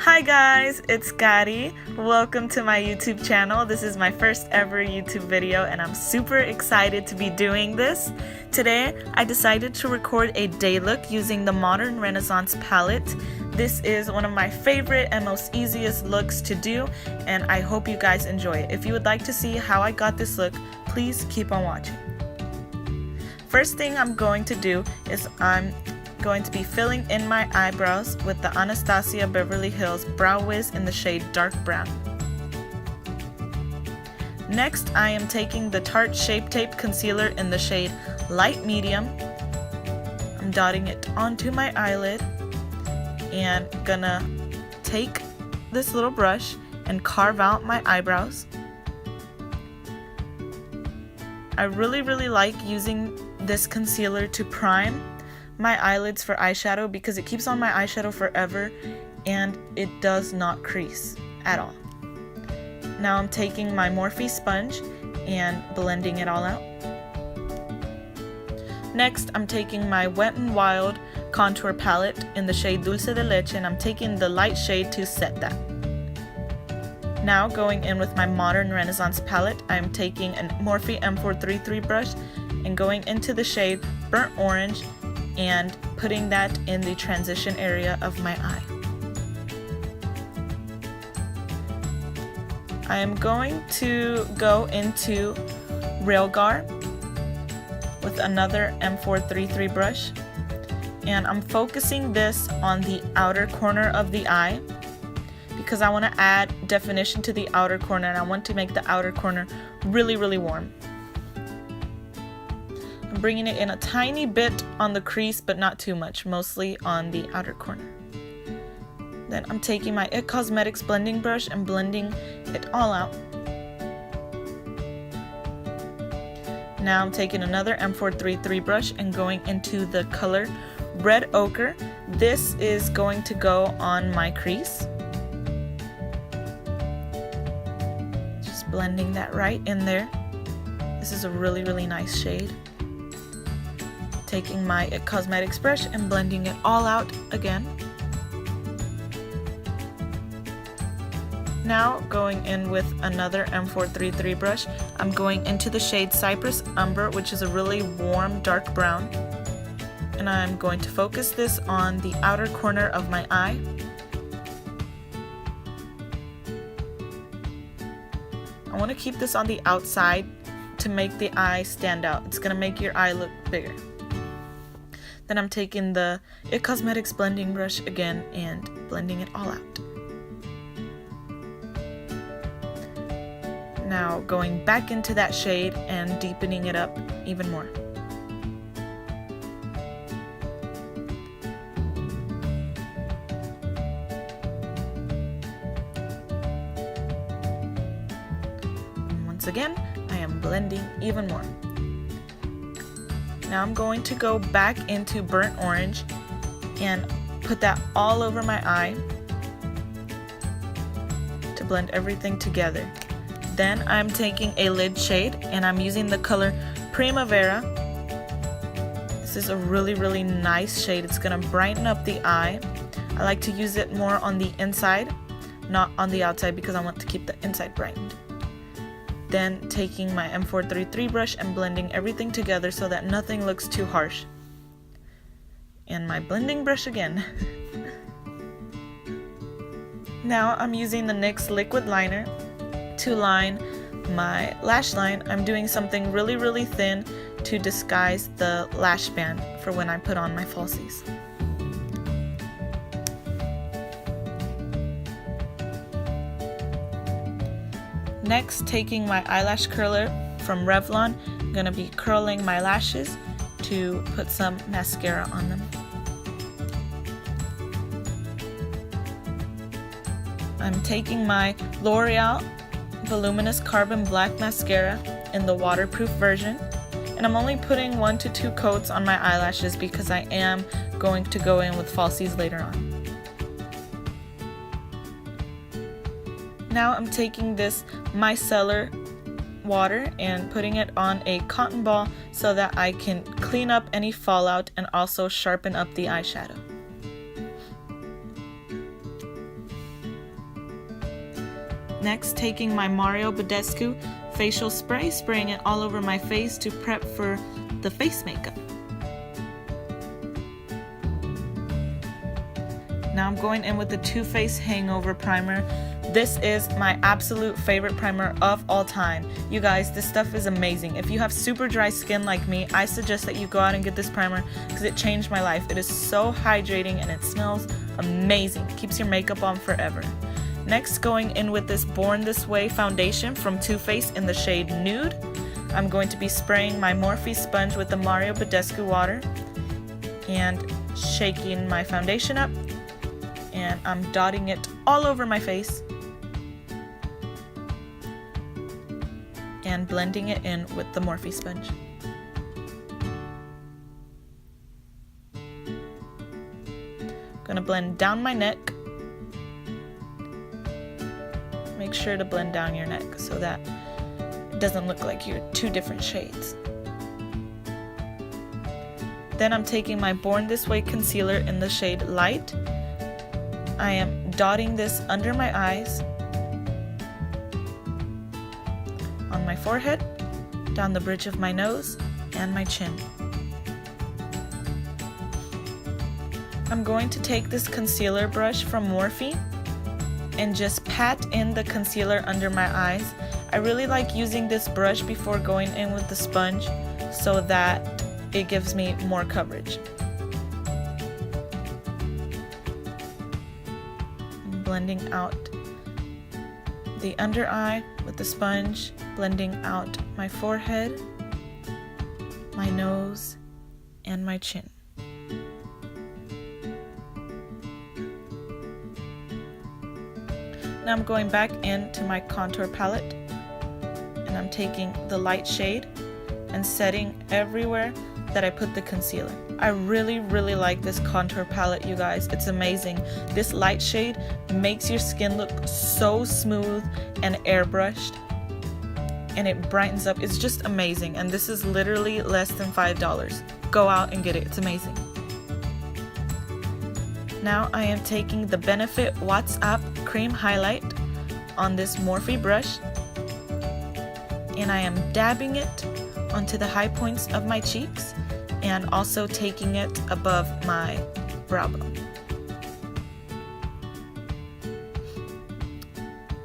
Hi guys, it's Gadi. Welcome to my YouTube channel. This is my first ever YouTube video and I'm super excited to be doing this. Today I decided to record a day look using the Modern Renaissance palette. This is one of my favorite and most easiest looks to do and I hope you guys enjoy it. If you would like to see how I got this look, please keep on watching. First thing I'm going to do is I'm going to be filling in my eyebrows with the Anastasia Beverly Hills Brow Wiz in the shade Dark Brown. Next, I am taking the Tarte Shape Tape Concealer in the shade Light Medium. I'm dotting it onto my eyelid and gonna take this little brush and carve out my eyebrows. I really like using this concealer to prime my eyelids for eyeshadow because it keeps on my eyeshadow forever and it does not crease at all. Now I'm taking my Morphe sponge and blending it all out. Next, I'm taking my Wet n Wild contour palette in the shade Dulce de Leche and I'm taking the light shade to set that. Now going in with my Modern Renaissance palette, I'm taking a Morphe M433 brush and going into the shade Burnt Orange and putting that in the transition area of my eye. I am going to go into Railgar with another M433 brush and I'm focusing this on the outer corner of the eye because I want to add definition to the outer corner and I want to make the outer corner really warm. I'm bringing it in a tiny bit on the crease but not too much, mostly on the outer corner. Then I'm taking my IT Cosmetics blending brush and blending it all out. Now I'm taking another M433 brush and going into the color Red Ochre. This is going to go on my crease. Just blending that right in there. This is a really nice shade. Taking my IT Cosmetics brush and blending it all out again. Now going in with another M433 brush, I'm going into the shade Cypress Umber, which is a really warm dark brown. And I'm going to focus this on the outer corner of my eye. I want to keep this on the outside to make the eye stand out. It's going to make your eye look bigger. Then I'm taking the IT Cosmetics blending brush again and blending it all out. Now going back into that shade and deepening it up even more. And once again, I am blending even more. Now I'm going to go back into Burnt Orange and put that all over my eye to blend everything together. Then I'm taking a lid shade and I'm using the color Primavera. This is a really nice shade. It's going to brighten up the eye. I like to use it more on the inside, not on the outside because I want to keep the inside brightened. Then taking my M433 brush and blending everything together so that nothing looks too harsh. And my blending brush again. Now I'm using the NYX liquid liner to line my lash line. I'm doing something really thin to disguise the lash band for when I put on my falsies. Next, taking my eyelash curler from Revlon, I'm going to be curling my lashes to put some mascara on them. I'm taking my L'Oreal Voluminous Carbon Black Mascara in the waterproof version, and I'm only putting 1 to 2 coats on my eyelashes because I am going to go in with falsies later on. Now I'm taking this micellar water and putting it on a cotton ball so that I can clean up any fallout and also sharpen up the eyeshadow. Next, taking my Mario Badescu facial spray, spraying it all over my face to prep for the face makeup. Now I'm going in with the Too Faced Hangover Primer. This is my absolute favorite primer of all time. You guys, this stuff is amazing. If you have super dry skin like me, I suggest that you go out and get this primer because it changed my life. It is so hydrating and it smells amazing. It keeps your makeup on forever. Next, going in with this Born This Way foundation from Too Faced in the shade Nude. I'm going to be spraying my Morphe sponge with the Mario Badescu water and shaking my foundation up. And I'm dotting it all over my face and blending it in with the Morphe sponge. Gonna blend down my neck. Make sure to blend down your neck so that it doesn't look like you're two different shades. Then I'm taking my Born This Way concealer in the shade Light. I am dotting this under my eyes, on my forehead, down the bridge of my nose, and my chin. I'm going to take this concealer brush from Morphe and just pat in the concealer under my eyes. I really like using this brush before going in with the sponge so that it gives me more coverage. Blending out the under eye with the sponge, blending out my forehead, my nose, and my chin. Now I'm going back into my contour palette and I'm taking the light shade and setting everywhere that I put the concealer. I really like this contour palette, you guys. It's amazing. This light shade makes your skin look so smooth and airbrushed, and it brightens up. It's just amazing, and this is literally less than $5. Go out and get it. It's amazing. Now I am taking the Benefit What's Up Cream Highlight on this Morphe brush, and I am dabbing it onto the high points of my cheeks and also taking it above my brow bone.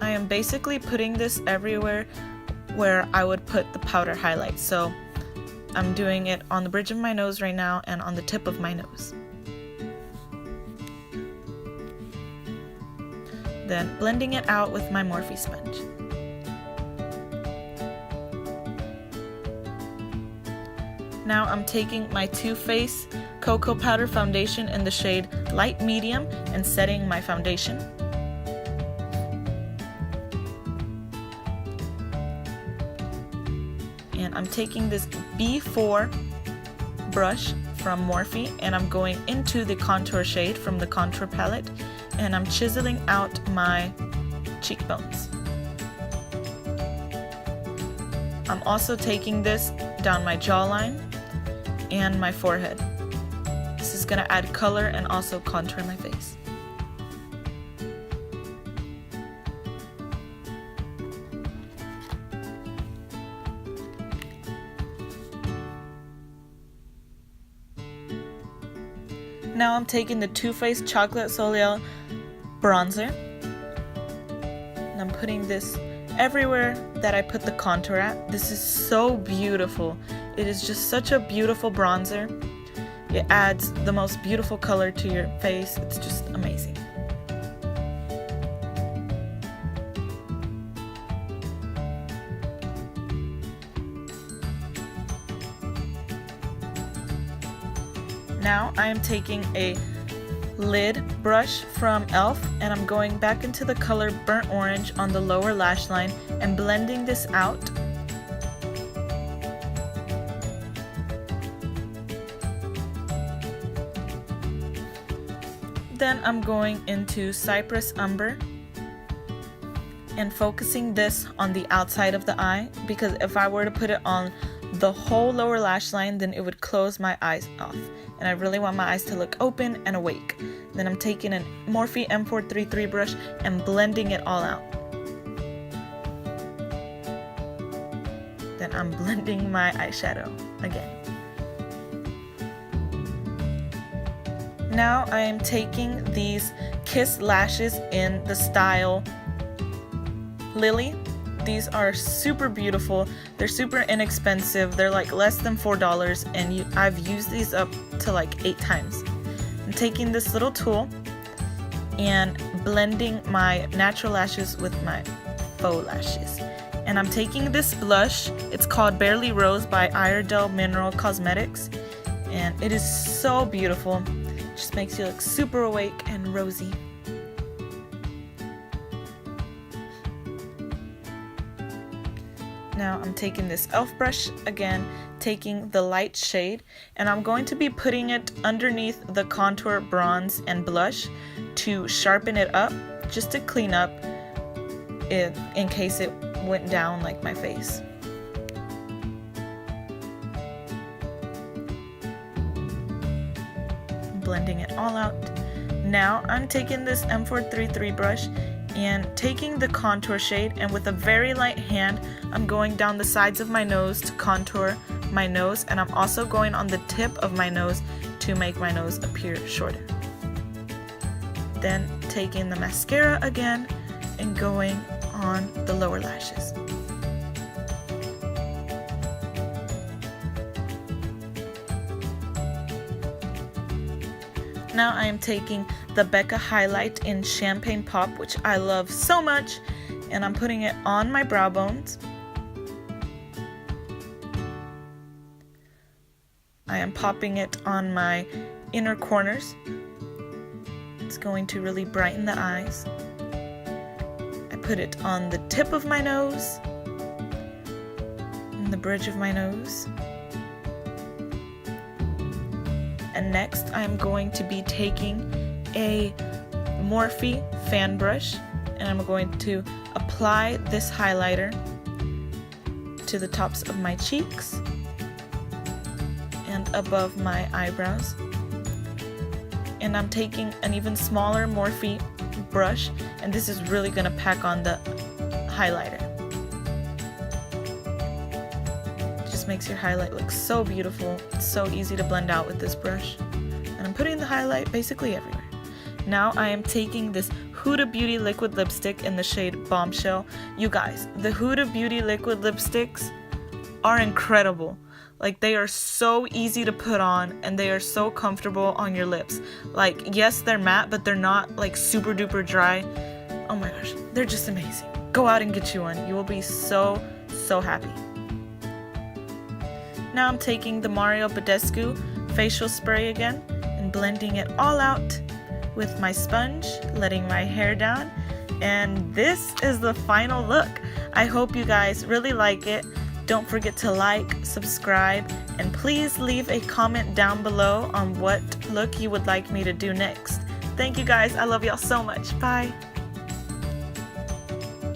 I am basically putting this everywhere where I would put the powder highlight. So I'm doing it on the bridge of my nose right now and on the tip of my nose. Then blending it out with my Morphe sponge. Now I'm taking my Too Faced Cocoa Powder Foundation in the shade Light Medium and setting my foundation. And I'm taking this B4 brush from Morphe and I'm going into the contour shade from the contour palette and I'm chiseling out my cheekbones. I'm also taking this down my jawline and my forehead. This is going to add color and also contour my face. Now I'm taking the Too Faced Chocolate Soleil bronzer and I'm putting this everywhere that I put the contour at. This is so beautiful. It is just such a beautiful bronzer. It adds the most beautiful color to your face. It's just amazing. Now I am taking a lid brush from e.l.f. and I'm going back into the color Burnt Orange on the lower lash line and blending this out. Then I'm going into Cypress Umber and focusing this on the outside of the eye, because if I were to put it on the whole lower lash line, then it would close my eyes off. And I really want my eyes to look open and awake. Then I'm taking a Morphe M433 brush and blending it all out. Then I'm blending my eyeshadow again. Now I am taking these Kiss lashes in the style Lily. These are super beautiful. They're super inexpensive. They're like less than $4, and I've used these up to like 8 times. I'm taking this little tool and blending my natural lashes with my faux lashes. And I'm taking this blush. It's called Barely Rose by Eyeshadow Mineral Cosmetics, and it is so beautiful. It just makes you look super awake and rosy. Now I'm taking this e.l.f. brush again, taking the light shade, and I'm going to be putting it underneath the contour, bronze, and blush to sharpen it up, just to clean up it in case it went down like my face. Blending it all out. Now I'm taking this M433 brush and taking the contour shade, and with a very light hand I'm going down the sides of my nose to contour my nose, and I'm also going on the tip of my nose to make my nose appear shorter. Then taking the mascara again and going on the lower lashes. Now I am taking the Becca highlight in Champagne Pop, which I love so much, and I'm putting it on my brow bones. I am popping it on my inner corners. It's going to really brighten the eyes. I put it on the tip of my nose, and the bridge of my nose. And next I'm going to be taking a Morphe fan brush, and I'm going to apply this highlighter to the tops of my cheeks and above my eyebrows. And I'm taking an even smaller Morphe brush, and this is really going to pack on the highlighter. Makes your highlight look so beautiful. It's so easy to blend out with this brush, and I'm putting the highlight basically everywhere. Now I am taking this Huda Beauty liquid lipstick in the shade Bombshell. You guys, the Huda Beauty liquid lipsticks are incredible. Like, they are so easy to put on, and they are so comfortable on your lips. Like, yes, they're matte, but they're not like super duper dry. Oh my gosh, they're just amazing. Go out and get you one. You will be so happy. Now I'm taking the Mario Badescu facial spray again and blending it all out with my sponge, letting my hair down, and this is the final look. I hope you guys really like it. Don't forget to like, subscribe, and please leave a comment down below on what look you would like me to do next. Thank you guys. I love y'all so much. Bye.